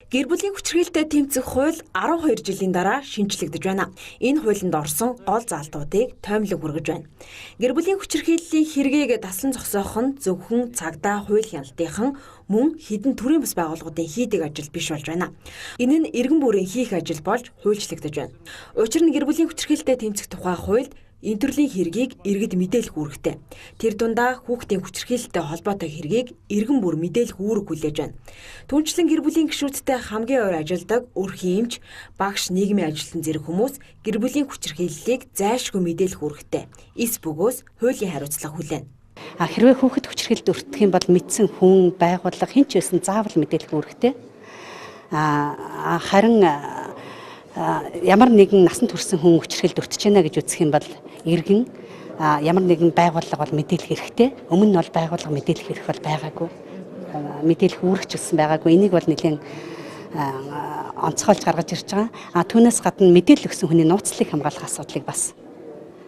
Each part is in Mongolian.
Гэр бүлийн хүчирхийлэлтэй тэмцэх хууль 12 жилийн дараа шинжлэгдэж байна. Энэ хуулинд орсон гол заалтуудыг тоймлог хүргэж байна. Гэр бүлийн хүчирхийллийн хэрэгээг таслан зогсоох нь зөвхөн цагдаа хууль хяналтынхан мөн хэдэн төрлийн бас байгууллагуудын хийдэг ажил биш болж байна. Энэ нь иргэн бүрийн хийх ажил болж хуульчлагдаж байна. Учир нь гэр бүлийн хүчирхийлэлтэй тэмцэх тухай хуульд энэ төрлийн хэргийг иргэд мэдээлэх үүрэгтэй. Тэр дундаа хүүхдийн хүчирхийлэлтэй холбоотой хэргийг иргэн бүр мэдээлэх үүрэг хүлээж байна. Түүнчлэн гэр бүлийн гишүүдтэй хамгийн ойр ажилдаг өрхийн эмч, багш, нийгмийн ажилтан зэрэг хүмүүс гэр бүлийн хүчирхийллийг зайлшгүй мэдээлэх үүрэгтэй. Эс бөгөөс хуулийн хариуцлага хүлээнэ. Хэрвээ хүүхэд хүчирхийлэлд өртөх юм бол мэдсэн хүн, байгууллага хэн ч байсан заавал мэдээлэх үүрэгтэй. Харин ямар нэгэн насанд хүрсэн хүн хүчирхийлэлд өртөж байна гэж үзэх юм бол иргэн ямар нэгэн байгууллага бол мэдээлэх хэрэгтэй. Өмнө нь бол байгууллага мэдээлэх хэрэг бол байгаагүй. Мэдээлэх үүрэгч гэсэн байгаагүй. Энийг бол нэлээд онцгойлж гаргаж ирж байгаа. Түүнээс гадна мэдээлэл өгсөн хүний нууцлыг хамгаалах асуудлыг бас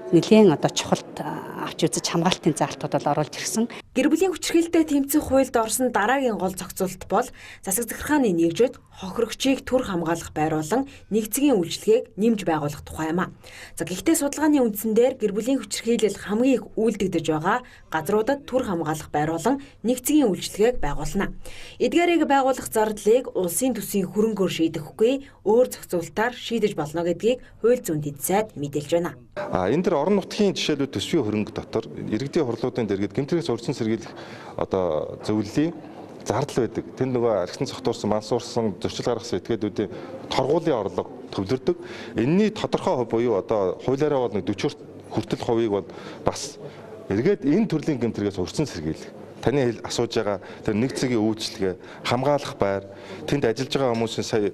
нэлээд чухалд авч үзэж хамгаалтын заалтууд бол оруулж ирсэн. Гэр бүлийн хүчирхийлэлтэй тэмцэх хуульд орсон дараагийн гол зохицуулалт бол засаг захиргааны нэгжид хохирогчийг түр хамгаалах байруулан нэгцгийн үйлчилгээг нэмж байгуулах тухай юм а. Гэхдээ судалгааны үндсэн дээр гэр бүлийн хүчирхийлэл хамгийн их үйлдэгдэж байгаа газруудад түр хамгаалах байруулан нэгцгийн үйлчилгээг байгуулна. Эдгээрийг байгуулах зардлыг улсын төсвийн хөрөнгөөр шийдэхгүй өөр зохицуулалтаар шийдэж болно гэдгийг хууль зүйн дэд сайд мэдээлж байна. Энэ төр орон нутгийн жишээлүүд төсвийн хөрөнгө дотор иргэдийн хурлуудын дэргэд гэмтрээс урьдчилан сэргийлэх зөвлөлийн зардал байдаг. Тэнд нөгөө архин цогтуурсан, мансуурсан, зөрчил гаргасан этгээдүүдийн торгуулийн орлого төвлөрдөг. Энэний тодорхой хувь буюу хуулиараа бол 40 хүртэл хувийг бол бас эргээд энэ төрлийн гэмтрээс урьдчилан сэргийлэх. Таны асууж байгаа тэр нэгцгийн үйлчлэгээ, хамгаалах байр, тэнд ажиллаж байгаа хүмүүсийн сая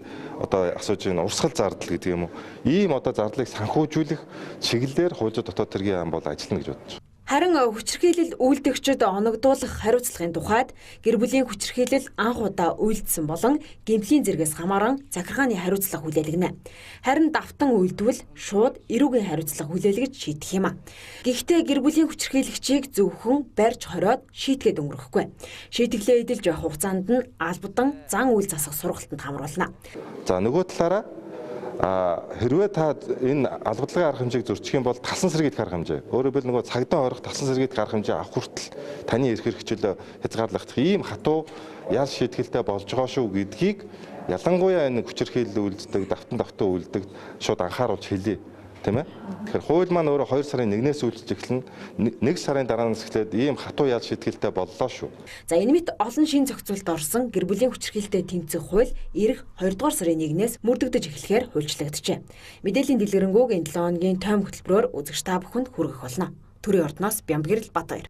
асууж байгаа урсгал зардал гэдэг юм уу? Ийм зардлыг санхүүжүүлэх чиглэлээр хууль зүйн дотоод хэргийн ам бол ажиллана гэж бодож байна. Харин хүчирхийлэл үйлдэгчид оногдуулах хариуцлагын тухайд гэр бүлийн хүчирхийлэл анх удаа үйлдсэн болон гэмтлийн зэрэгээс хамааран захиргааны хариуцлага хүлээлгэнэ. Харин давтан үйлдвэл шууд эрүүгийн хариуцлага хүлээлгэж шийдэх юм а. Гэхдээ гэр бүлийн хүчирхийлэгчийг зөвхөн барьж хориод шийтгээд өнгөрөхгүй. Шийтгэлээ эдэлж явах хугацаанд нь албадан зан үйл засах сургалтанд хамруулна. За нөгөө талаараа хэрвээ та энэ албадлагын арга хэмжээг зөрчих юм бол талсан сэргийлэх арга хэмжээ. Өөрөөр хэлбэл нөгөө цагдаа орох талсан сэргийлэх арга хэмжээ авах хүртэл таны эрх хэрэгчлөө хязгаарлагдах ийм хатуу ял шийтгэлтэй болж байгаа шүү гэдгийг ялангуяа энэ хүчирхийлэл үйлддэг, давтан үйлддэг шууд анхааруулж хэлье. Тийм ээ. Тэгэхээр хууль маань өөрөө 2 сарын 1-ээс үйлчилж эхэлнэ. 1 сарын дараанаас эхлээд ийм хатуу ял шийтгэлтэй боллоо шүү. За энэ мэт олон шин зохицуулалт орсон гэр бүлийн хүчирхийлэлтэй тэмцэх хууль эх 2 дугаар сарын 1-ээс мөрдөгдөж эхлэхээр хуульчлагдчихэ. Мэдээллийн дэлгэрэнгүй энэ 7 хоногийн тойм хөтөлбөрөөр үзэгч та бүхэнд хүргэх болно. Төрийн ордноос Бямбгэрэл Батбаяр.